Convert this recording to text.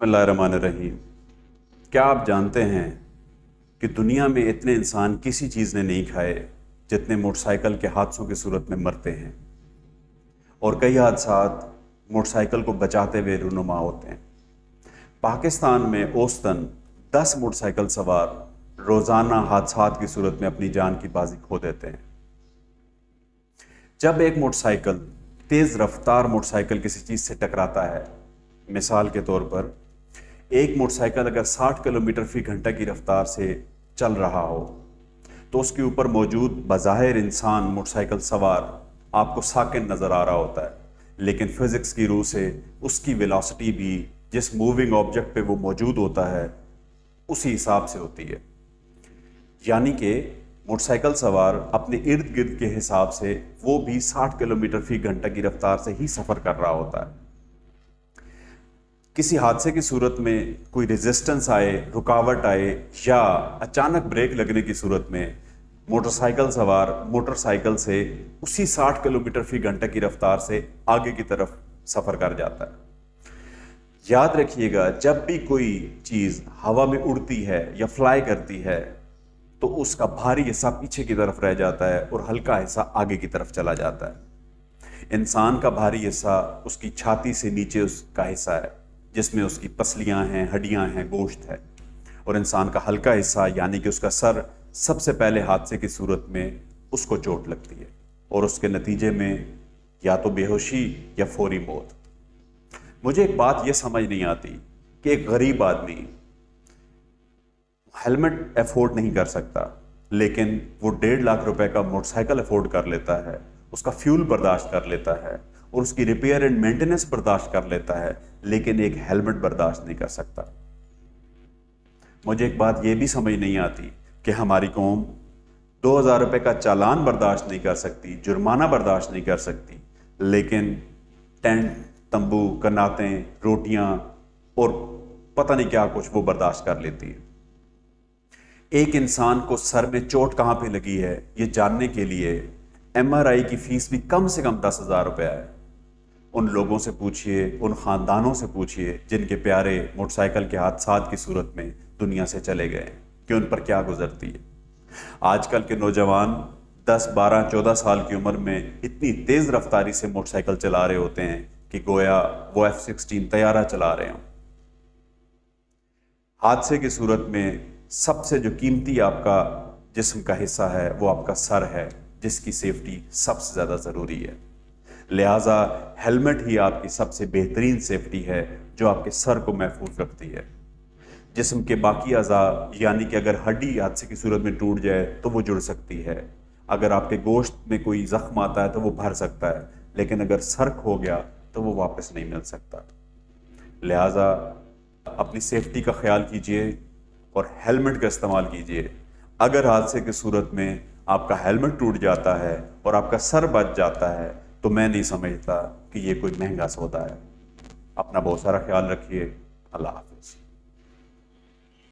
बिस्मिल्लाहिर्रहमानिर्रहीम। क्या आप जानते हैं कि दुनिया में इतने इंसान किसी चीज़ ने नहीं खाए जितने मोटरसाइकिल के हादसों की सूरत में मरते हैं, और कई हादसात मोटरसाइकिल को बचाते हुए रूनुमा होते हैं। पाकिस्तान में औसतन 10 मोटरसाइकिल सवार रोज़ाना हादसात की सूरत में अपनी जान की बाजी खो देते हैं। जब एक मोटरसाइकिल तेज़ रफ्तार मोटरसाइकिल किसी चीज़ से टकराता है, मिसाल के तौर पर एक मोटरसाइकिल अगर 60 किलोमीटर फी घंटा की रफ्तार से चल रहा हो तो उसके ऊपर मौजूद बज़ाहिर इंसान मोटरसाइकिल सवार आपको साकिन नज़र आ रहा होता है, लेकिन फिज़िक्स की रूह से उसकी वेलोसिटी भी जिस मूविंग ऑब्जेक्ट पे वो मौजूद होता है उसी हिसाब से होती है। यानी कि मोटरसाइकिल सवार अपने इर्द गिर्द के हिसाब से वो भी 60 किलोमीटर फी घंटा की रफ्तार से ही सफ़र कर रहा होता है। किसी हादसे की सूरत में कोई रेजिस्टेंस आए, रुकावट आए या अचानक ब्रेक लगने की सूरत में मोटरसाइकिल सवार मोटरसाइकिल से उसी 60 किलोमीटर फी घंटा की रफ्तार से आगे की तरफ सफ़र कर जाता है। याद रखिएगा, जब भी कोई चीज़ हवा में उड़ती है या फ्लाई करती है तो उसका भारी हिस्सा पीछे की तरफ रह जाता है और हल्का हिस्सा आगे की तरफ चला जाता है। इंसान का भारी हिस्सा उसकी छाती से नीचे उसका हिस्सा है जिसमें उसकी पसलियां हैं, हड्डियां हैं, गोश्त है, और इंसान का हल्का हिस्सा यानी कि उसका सर सबसे पहले हादसे की सूरत में उसको चोट लगती है और उसके नतीजे में या तो बेहोशी या फौरी मौत। मुझे एक बात यह समझ नहीं आती कि एक गरीब आदमी हेलमेट अफोर्ड नहीं कर सकता, लेकिन वो 1.5 लाख रुपए का मोटरसाइकिल अफोर्ड कर लेता है, उसका फ्यूल बर्दाश्त कर लेता है और उसकी रिपेयर एंड मेंटेनेंस बर्दाश्त कर लेता है, लेकिन एक हेलमेट बर्दाश्त नहीं कर सकता। मुझे एक बात यह भी समझ नहीं आती कि हमारी कौम 2000 रुपए का चालान बर्दाश्त नहीं कर सकती, जुर्माना बर्दाश्त नहीं कर सकती, लेकिन टेंट, तंबू, कनातें, रोटियां और पता नहीं क्या कुछ वो बर्दाश्त कर लेती है। एक इंसान को सर में चोट कहां पे लगी है ये जानने के लिए MRI की फीस भी कम से कम 10,000 रुपया है। उन लोगों से पूछिए, उन ख़ानदानों से पूछिए जिनके प्यारे मोटरसाइकिल के हादसात की सूरत में दुनिया से चले गए कि उन पर क्या गुजरती है। आजकल के नौजवान 10, 12, 14 साल की उम्र में इतनी तेज़ रफ्तारी से मोटरसाइकिल चला रहे होते हैं कि गोया वो F-16 तैयारा चला रहे हों। हादसे की सूरत में सबसे जो कीमती आपका जिस्म का हिस्सा है वो आपका सर है, जिसकी सेफ्टी सबसे ज़्यादा ज़रूरी है। लिहाजा हेलमेट ही आपकी सबसे बेहतरीन सेफ्टी है जो आपके सर को महफूज रखती है। जिस्म के बाकी अज़ा यानी कि अगर हड्डी हादसे की सूरत में टूट जाए तो वो जुड़ सकती है, अगर आपके गोश्त में कोई ज़ख्म आता है तो वो भर सकता है, लेकिन अगर सर खो गया तो वो वापस नहीं मिल सकता। लिहाजा अपनी सेफ्टी का ख्याल कीजिए और हेलमेट का इस्तेमाल कीजिए। अगर हादसे की सूरत में आपका हेलमेट टूट जाता है और आपका सर बच जाता है तो मैं नहीं समझता कि ये कोई महंगा सौदा है। अपना बहुत सारा ख्याल रखिए। अल्लाह हाफ़िज़।